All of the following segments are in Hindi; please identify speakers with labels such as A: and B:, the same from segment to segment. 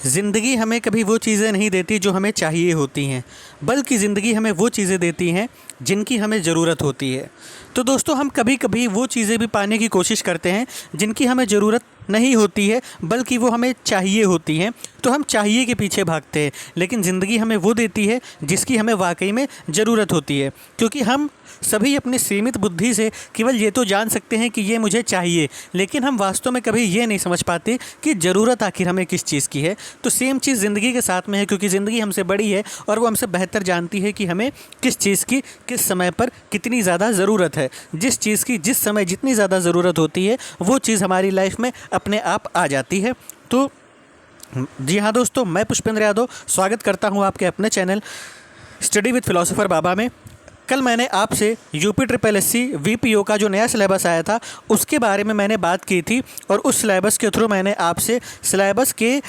A: ज़िंदगी हमें कभी वो चीज़ें नहीं देती जो हमें चाहिए होती हैं, बल्कि ज़िंदगी हमें वो चीज़ें देती हैं जिनकी हमें ज़रूरत होती है। तो दोस्तों, हम कभी कभी वो चीज़ें भी पाने की कोशिश करते हैं जिनकी हमें ज़रूरत नहीं होती है, बल्कि वो हमें चाहिए होती हैं। तो हम चाहिए के पीछे भागते हैं, लेकिन ज़िंदगी हमें वो देती है जिसकी हमें वाकई में ज़रूरत होती है। क्योंकि हम सभी अपनी सीमित बुद्धि से केवल ये तो जान सकते हैं कि ये मुझे चाहिए, लेकिन हम वास्तव में कभी ये नहीं समझ पाते कि ज़रूरत आखिर हमें किस चीज़ की है। तो सेम चीज़ ज़िंदगी के साथ में है, क्योंकि ज़िंदगी हमसे बड़ी है और वो हमसे बेहतर जानती है कि हमें किस चीज़ की किस समय पर कितनी ज़्यादा ज़रूरत है। जिस चीज़ की जिस समय जितनी ज़्यादा ज़रूरत होती है, वो चीज़ हमारी लाइफ में अपने आप आ जाती है। तो जी हाँ दोस्तों, मैं पुष्पेंद्र यादव स्वागत करता हूँ आपके अपने चैनल स्टडी विद फिलोसोफर बाबा में। कल मैंने आपसे यूपी ट्रिपल एससी वीपीओ का जो नया सिलेबस आया था उसके बारे में मैंने बात की थी, और उस सिलेबस के थ्रू मैंने आपसे सिलेबस के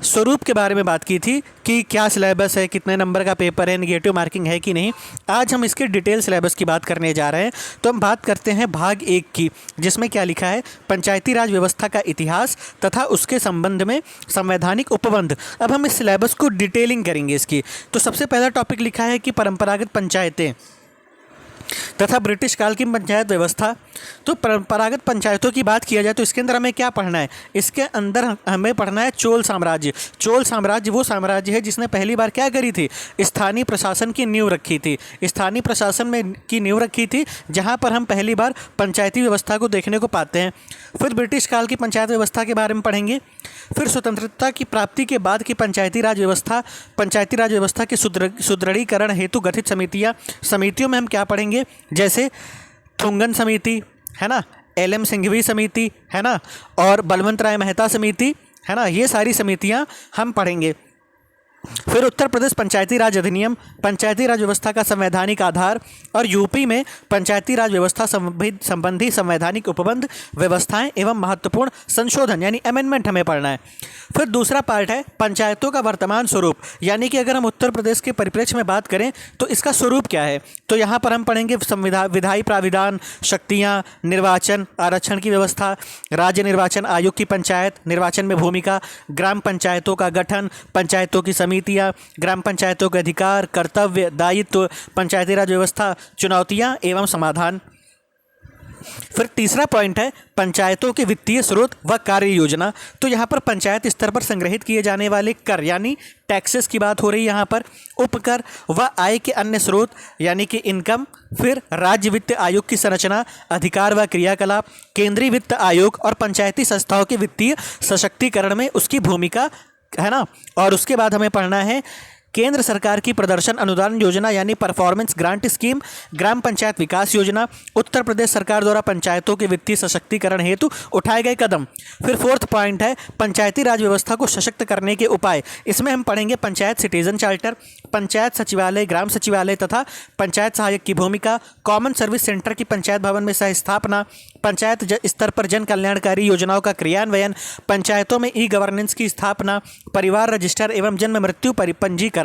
A: स्वरूप के बारे में बात की थी कि क्या सिलेबस है, कितने नंबर का पेपर है, नेगेटिव मार्किंग है कि नहीं। आज हम इसके डिटेल सिलेबस की बात करने जा रहे हैं। तो हम बात करते हैं भाग 1 की, जिसमें क्या लिखा है, पंचायती राज व्यवस्था का इतिहास तथा उसके संबंध में संवैधानिक उपबंध। अब हम इस सिलेबस को डिटेलिंग करेंगे इसकी। तो सबसे पहला टॉपिक लिखा है कि परंपरागत पंचायतें तथा ब्रिटिश काल की पंचायत व्यवस्था। तो परंपरागत पंचायतों की बात किया जाए तो इसके अंदर हमें क्या पढ़ना है, इसके अंदर हमें पढ़ना है चोल साम्राज्य। चोल साम्राज्य वो साम्राज्य है जिसने पहली बार क्या करी थी, स्थानीय प्रशासन की नींव रखी थी। स्थानीय प्रशासन में की नींव रखी थी, जहाँ पर हम पहली बार पंचायती व्यवस्था को देखने को पाते हैं। फिर ब्रिटिश काल की पंचायत व्यवस्था के बारे में पढ़ेंगे। फिर स्वतंत्रता की प्राप्ति के बाद की पंचायती राज व्यवस्था के सुदृढ़ीकरण हेतु गठित समितियों में हम क्या पढ़ेंगे, जैसे थुंगन समिति है ना, एल.एम. सिंघवी समिति है ना, और बलवंत राय मेहता समिति है ना। ये सारी समितियां हम पढ़ेंगे। फिर उत्तर प्रदेश पंचायती राज अधिनियम, पंचायती राज व्यवस्था का संवैधानिक आधार, और यूपी में पंचायती राज व्यवस्था संबंधी संवैधानिक उपबंध, व्यवस्थाएं एवं महत्वपूर्ण संशोधन यानी अमेंडमेंट हमें पढ़ना है। फिर दूसरा पार्ट है पंचायतों का वर्तमान स्वरूप, यानी कि अगर हम उत्तर प्रदेश के परिप्रेक्ष्य में बात करें तो इसका स्वरूप क्या है। तो यहाँ पर हम पढ़ेंगे विधायी प्राविधान, शक्तियाँ, निर्वाचन, आरक्षण की व्यवस्था, राज्य निर्वाचन आयोग की पंचायत निर्वाचन में भूमिका, ग्राम पंचायतों का गठन, पंचायतों की समितियां, ग्राम पंचायतों के अधिकार, कर्तव्य, दायित्व, पंचायती राज व्यवस्था, चुनौतियां एवं समाधान। फिर तीसरा पॉइंट है पंचायतों के वित्तीय स्रोत व कार्य योजना। तो यहाँ पर पंचायत स्तर पर संग्रहित किए जाने वाले कर यानी टैक्सेस की बात हो रही है यहाँ पर, उपकर व आय के अन्य स्रोत यानी कि इनकम। फिर राज्य वित्त आयोग की संरचना, अधिकार व क्रियाकलाप, केंद्रीय वित्त आयोग और पंचायती संस्थाओं के वित्तीय सशक्तिकरण में उसकी भूमिका है ना। और उसके बाद हमें पढ़ना है केंद्र सरकार की प्रदर्शन अनुदान योजना यानी परफॉर्मेंस ग्रांट स्कीम, ग्राम पंचायत विकास योजना, उत्तर प्रदेश सरकार द्वारा पंचायतों के वित्तीय सशक्तिकरण हेतु उठाए गए कदम। फिर फोर्थ पॉइंट है पंचायती राज व्यवस्था को सशक्त करने के उपाय। इसमें हम पढ़ेंगे पंचायत सिटीजन चार्टर, पंचायत सचिवालय, ग्राम सचिवालय तथा पंचायत सहायक की भूमिका, कॉमन सर्विस सेंटर की पंचायत भवन में सह स्थापना, पंचायत स्तर पर जन कल्याणकारी योजनाओं का क्रियान्वयन, पंचायतों में ई गवर्नेंस की स्थापना, परिवार रजिस्टर एवं जन्म मृत्यु पंजीकरण।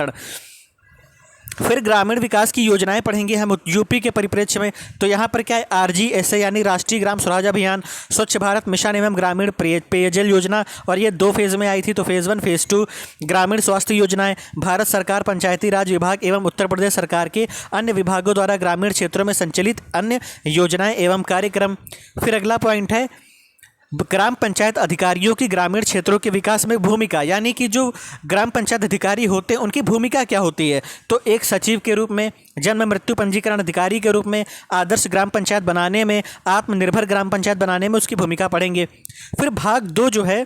A: फिर ग्रामीण विकास की योजनाएं पढ़ेंगे हम यूपी के परिप्रेक्ष्य में। तो यहाँ पर क्या है, आरजीएसए यानी राष्ट्रीय ग्राम स्वराज अभियान, स्वच्छ भारत मिशन एवं ग्रामीण पेयजल योजना, और ये 2 फेज़ में आई थी। तो फेज़ 1 फेज़ 2 ग्रामीण स्वास्थ्य योजनाएं, भारत सरकार पंचायती राज विभाग एवं उत्तर प्रदेश सरकार के अन्य विभागों द्वारा ग्रामीण क्षेत्रों में संचालित अन्य योजनाएं एवं कार्यक्रम। फिर अगला पॉइंट है ग्राम पंचायत अधिकारियों की ग्रामीण क्षेत्रों के विकास में भूमिका, यानी कि जो ग्राम पंचायत अधिकारी होते हैं उनकी भूमिका क्या होती है। तो एक सचिव के रूप में, जन्म मृत्यु पंजीकरण अधिकारी के रूप में, आदर्श ग्राम पंचायत बनाने में, आत्मनिर्भर ग्राम पंचायत बनाने में उसकी भूमिका पढ़ेंगे। फिर भाग 2 जो है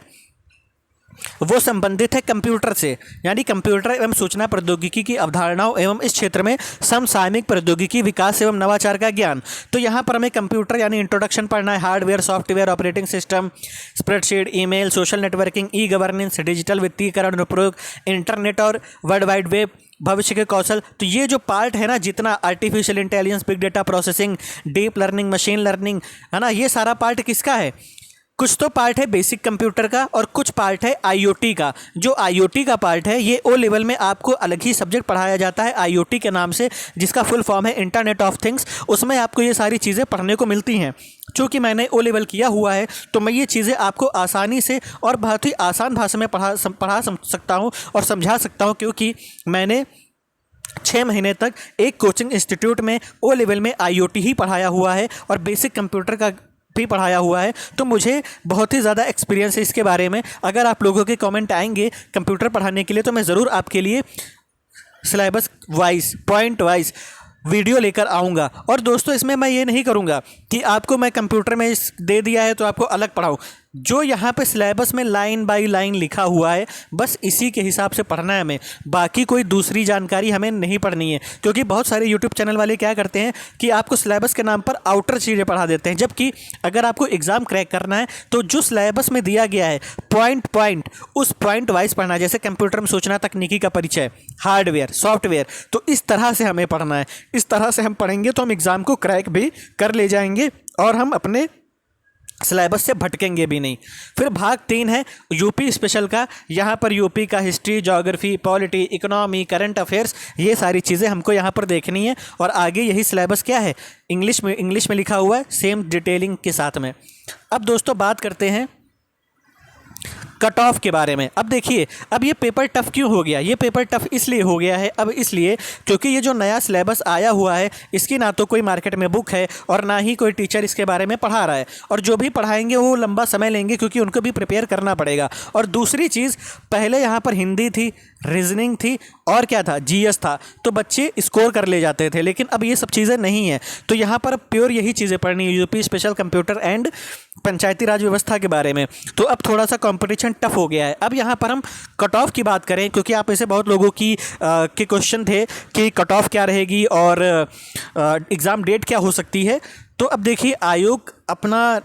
A: वो संबंधित है कंप्यूटर से, यानी कंप्यूटर एवं सूचना प्रौद्योगिकी की अवधारणाओं एवं इस क्षेत्र में समसामयिक प्रौद्योगिकी विकास एवं नवाचार का ज्ञान। तो यहाँ पर हमें कंप्यूटर यानी इंट्रोडक्शन पढ़ना है, hardware, software, operating system, spreadsheet, email, social networking, e governance, digital वित्तीयकरण उपयोग, इंटरनेट और वर्ल्ड वाइड वेब, भविष्य के कौशल। तो ये जो पार्ट है ना, जितना artificial intelligence, big data processing, deep learning, machine learning है ना, ये सारा पार्ट किसका है, कुछ तो पार्ट है बेसिक कंप्यूटर का और कुछ पार्ट है आईओटी का। जो आईओटी का पार्ट है ये ओ लेवल में आपको अलग ही सब्जेक्ट पढ़ाया जाता है आईओटी के नाम से, जिसका फुल फॉर्म है इंटरनेट ऑफ थिंग्स। उसमें आपको ये सारी चीज़ें पढ़ने को मिलती हैं। चूँकि मैंने ओ लेवल किया हुआ है तो मैं ये चीज़ें आपको आसानी से और बहुत ही आसान भाषा में पढ़ा सकता हूँ और समझा सकता हूँ, क्योंकि मैंने 6 महीने तक एक कोचिंग इंस्टीट्यूट में ओ लेवल में आईओटी ही पढ़ाया हुआ है और बेसिक कंप्यूटर का भी पढ़ाया हुआ है। तो मुझे बहुत ही ज़्यादा एक्सपीरियंस है इसके बारे में। अगर आप लोगों के कमेंट आएंगे कंप्यूटर पढ़ाने के लिए तो मैं ज़रूर आपके लिए syllabus wise point wise video लेकर आऊँगा। और दोस्तों इसमें मैं ये नहीं करूँगा कि आपको मैं कंप्यूटर में दे दिया है तो आपको अलग पढ़ाऊँ। जो यहाँ पे सिलेबस में लाइन बाय लाइन लिखा हुआ है बस इसी के हिसाब से पढ़ना है हमें, बाकी कोई दूसरी जानकारी हमें नहीं पढ़नी है। क्योंकि बहुत सारे यूट्यूब चैनल वाले क्या करते हैं कि आपको सिलेबस के नाम पर आउटर चीज़ें पढ़ा देते हैं, जबकि अगर आपको एग्ज़ाम क्रैक करना है तो जो सिलेबस में दिया गया है पॉइंट उस पॉइंट वाइज पढ़ना है। जैसे कंप्यूटर में सूचना तकनीकी का परिचय, हार्डवेयर, सॉफ्टवेयर, तो इस तरह से हमें पढ़ना है। इस तरह से हम पढ़ेंगे तो हम एग्ज़ाम को क्रैक भी कर ले जाएंगे और हम अपने सिलेबस से भटकेंगे भी नहीं। फिर भाग 3 है यूपी स्पेशल का। यहाँ पर यूपी का history, geography, polity, economy, current affairs, ये सारी चीज़ें हमको यहाँ पर देखनी है। और आगे यही सिलेबस क्या है, इंग्लिश में लिखा हुआ है सेम डिटेलिंग के साथ में। अब दोस्तों बात करते हैं कट ऑफ के बारे में। अब देखिए, अब ये पेपर टफ क्यों हो गया? ये पेपर टफ इसलिए हो गया है अब इसलिए क्योंकि ये जो नया सिलेबस आया हुआ है इसकी ना तो कोई मार्केट में बुक है और ना ही कोई टीचर इसके बारे में पढ़ा रहा है। और जो भी पढ़ाएंगे वो लंबा समय लेंगे क्योंकि उनको भी प्रिपेयर करना पड़ेगा। और दूसरी चीज़, पहले यहाँ पर हिंदी थी, रीजनिंग थी और क्या था, जीएस था, तो बच्चे स्कोर कर ले जाते थे। लेकिन अब ये सब चीज़ें नहीं है, तो यहाँ पर प्योर यही चीज़ें पढ़नी है, यूपी स्पेशल, कंप्यूटर एंड पंचायती राज व्यवस्था के बारे में। तो अब थोड़ा सा कंपटीशन टफ हो गया है। अब यहाँ पर हम कट ऑफ की बात करें, क्योंकि आप ऐसे बहुत लोगों की के क्वेश्चन थे कि कट ऑफ क्या रहेगी और एग्ज़ाम डेट क्या हो सकती है। तो अब देखिए, आयोग अपना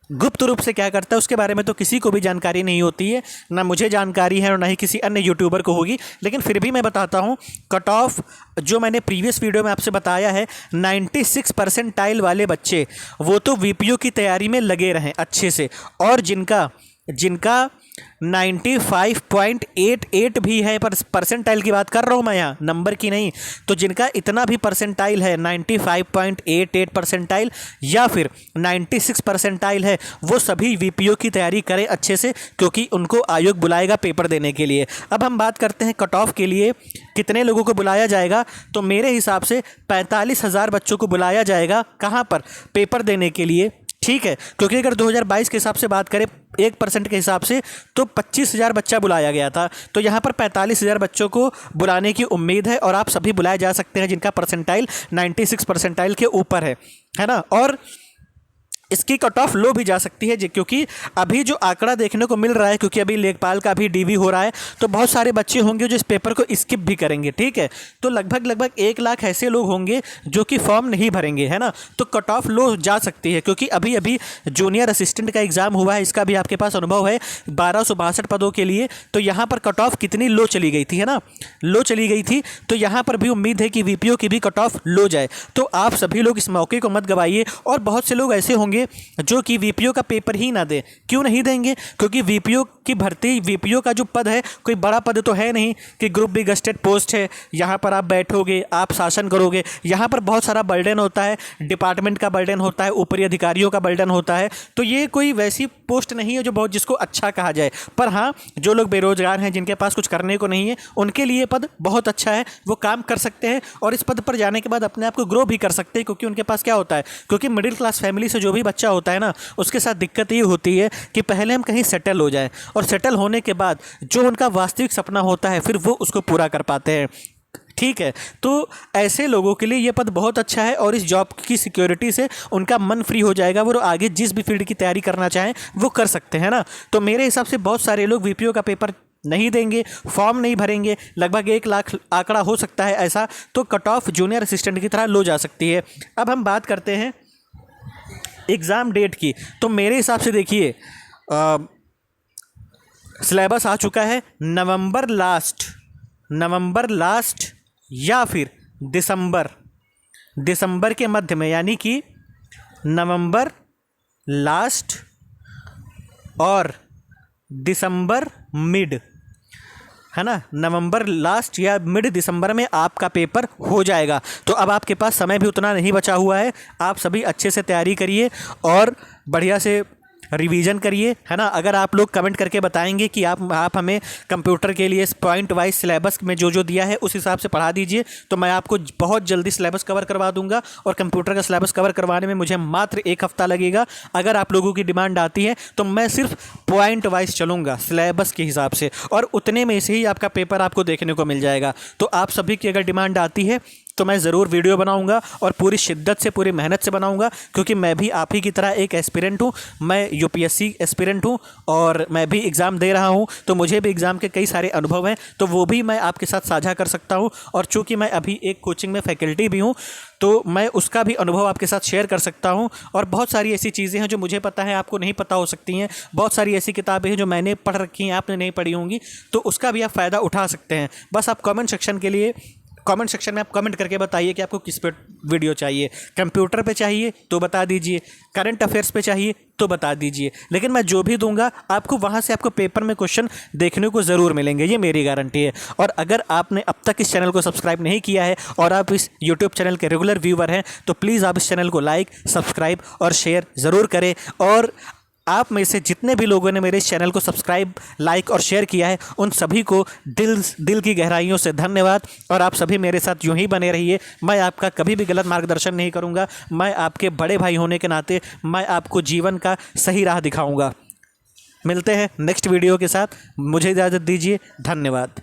A: गुप्त रूप से क्या करता है उसके बारे में तो किसी को भी जानकारी नहीं होती है, ना मुझे जानकारी है और ना ही किसी अन्य यूट्यूबर को होगी। लेकिन फिर भी मैं बताता हूँ, कट ऑफ जो मैंने प्रीवियस वीडियो में आपसे बताया है, 96 परसेंटाइल वाले बच्चे वो तो वीपीओ की तैयारी में लगे रहें अच्छे से, और जिनका 95.88 भी है, पर परसेंटाइल की बात कर रहा हूँ मैं यहाँ, नंबर की नहीं। तो जिनका इतना भी परसेंटाइल है, 95.88 परसेंटाइल या फिर 96 परसेंटाइल है, वो सभी वीपीओ की तैयारी करें अच्छे से, क्योंकि उनको आयोग बुलाएगा पेपर देने के लिए। अब हम बात करते हैं कट ऑफ के लिए कितने लोगों को बुलाया जाएगा। तो मेरे हिसाब से 45,000 बच्चों को बुलाया जाएगा। कहाँ पर? पेपर देने के लिए, ठीक है। क्योंकि अगर 2022 के हिसाब से बात करें 1% के हिसाब से तो 25,000 बच्चा बुलाया गया था। तो यहाँ पर 45,000 बच्चों को बुलाने की उम्मीद है और आप सभी बुलाए जा सकते हैं जिनका परसेंटाइल 96 परसेंटाइल के ऊपर है ना। और इसकी कट ऑफ लो भी जा सकती है, क्योंकि अभी जो आंकड़ा देखने को मिल रहा है, क्योंकि अभी लेखपाल का भी डीवी हो रहा है, तो बहुत सारे बच्चे होंगे जो इस पेपर को स्किप भी करेंगे, ठीक है। तो लगभग 1 लाख ऐसे लोग होंगे जो कि फॉर्म नहीं भरेंगे, है ना। तो कट ऑफ लो जा सकती है, क्योंकि अभी जूनियर असिस्टेंट का एग्ज़ाम हुआ है, इसका भी आपके पास अनुभव है 1262 पदों के लिए। तो यहाँ पर कट ऑफ कितनी लो चली गई थी, है ना, लो चली गई थी। तो यहाँ पर भी उम्मीद है कि वीपीओ की भी कट ऑफ लो जाए। तो आप सभी लोग इस मौके को मत गवाइए। और बहुत से लोग ऐसे होंगे जो कि वीपीओ का पेपर ही ना दे। क्यों नहीं देंगे? क्योंकि वीपीओ की भर्ती, वीपीओ का जो पद है कोई बड़ा पद तो है नहीं कि ग्रुप बी गस्टेड पोस्ट है, यहाँ पर आप बैठोगे, आप शासन करोगे। यहाँ पर बहुत सारा बर्डन होता है, डिपार्टमेंट का बर्डन होता है, ऊपरी अधिकारियों का बर्डन होता है। तो ये कोई वैसी पोस्ट नहीं है जो बहुत जिसको अच्छा कहा जाए। पर हाँ, जो लोग बेरोजगार हैं, जिनके पास कुछ करने को नहीं है, उनके लिए पद बहुत अच्छा है, वो काम कर सकते हैं और इस पद पर जाने के बाद अपने आप को ग्रो भी कर सकते हैं। क्योंकि उनके पास क्या होता है, क्योंकि मिडिल क्लास फैमिली से जो भी बच्चा होता है ना, उसके साथ दिक्कत ये होती है कि पहले हम कहीं सेटल हो जाएं और सेटल होने के बाद जो उनका वास्तविक सपना होता है फिर वो उसको पूरा कर पाते हैं, ठीक है। तो ऐसे लोगों के लिए ये पद बहुत अच्छा है और इस जॉब की सिक्योरिटी से उनका मन फ्री हो जाएगा, वो आगे जिस भी फील्ड की तैयारी करना चाहें वो कर सकते हैं ना। तो मेरे हिसाब से बहुत सारे लोग वीपीओ का पेपर नहीं देंगे, फॉर्म नहीं भरेंगे, लगभग 1 लाख आंकड़ा हो सकता है ऐसा। तो कट ऑफ जूनियर असिस्टेंट की तरह लो जा सकती है। अब हम बात करते हैं एग्ज़ाम डेट की। तो मेरे हिसाब से देखिए, सिलेबस आ चुका है नवंबर लास्ट या फिर दिसंबर के मध्य में, यानी कि नवंबर लास्ट और दिसंबर मिड, है ना, नवंबर लास्ट या मिड दिसंबर में आपका पेपर हो जाएगा। तो अब आपके पास समय भी उतना नहीं बचा हुआ है। आप सभी अच्छे से तैयारी करिए और बढ़िया से रिवीजन करिए, है ना। अगर आप लोग कमेंट करके बताएंगे कि आप हमें कंप्यूटर के लिए पॉइंट वाइज सिलेबस में जो जो दिया है उस हिसाब से पढ़ा दीजिए, तो मैं आपको बहुत जल्दी सिलेबस कवर करवा दूंगा। और कंप्यूटर का सिलेबस कवर करवाने में मुझे मात्र 1 हफ्ता लगेगा। अगर आप लोगों की डिमांड आती है तो मैं सिर्फ पॉइंट वाइज चलूँगा सिलेबस के हिसाब से, और उतने में से ही आपका पेपर आपको देखने को मिल जाएगा। तो आप सभी की अगर डिमांड आती है तो मैं ज़रूर वीडियो बनाऊंगा और पूरी शिद्दत से, पूरी मेहनत से बनाऊंगा, क्योंकि मैं भी आप ही की तरह एक एस्पिरेंट हूँ। मैं यूपीएससी एस्पिरेंट हूँ और मैं भी एग्ज़ाम दे रहा हूँ, तो मुझे भी एग्ज़ाम के कई सारे अनुभव हैं, तो वो भी मैं आपके साथ साझा कर सकता हूँ। और चूँकि मैं अभी एक कोचिंग में फैकल्टी भी हूँ, तो मैं उसका भी अनुभव आपके साथ शेयर कर सकता हूँ। और बहुत सारी ऐसी चीज़ें हैं जो मुझे पता है आपको नहीं पता हो सकती हैं। बहुत सारी ऐसी किताबें हैं जो मैंने पढ़ रखी हैं, आपने नहीं पढ़ी होंगी, तो उसका भी आप फ़ायदा उठा सकते हैं। बस आप कमेंट सेक्शन में आप कमेंट करके बताइए कि आपको किस पे वीडियो चाहिए। कंप्यूटर पे चाहिए तो बता दीजिए, करंट अफेयर्स पे चाहिए तो बता दीजिए, लेकिन मैं जो भी दूंगा आपको वहाँ से आपको पेपर में क्वेश्चन देखने को ज़रूर मिलेंगे, ये मेरी गारंटी है। और अगर आपने अब तक इस चैनल को सब्सक्राइब नहीं किया है और आप इस यूट्यूब चैनल के रेगुलर व्यूवर हैं, तो प्लीज़ आप इस चैनल को लाइक, सब्सक्राइब और शेयर ज़रूर करें। और आप में से जितने भी लोगों ने मेरे इस चैनल को सब्सक्राइब, लाइक और शेयर किया है, उन सभी को दिल की गहराइयों से धन्यवाद। और आप सभी मेरे साथ यूं ही बने रहिए। मैं आपका कभी भी गलत मार्गदर्शन नहीं करूंगा। मैं आपके बड़े भाई होने के नाते मैं आपको जीवन का सही राह दिखाऊंगा। मिलते हैं नेक्स्ट वीडियो के साथ। मुझे इजाज़त दीजिए। धन्यवाद।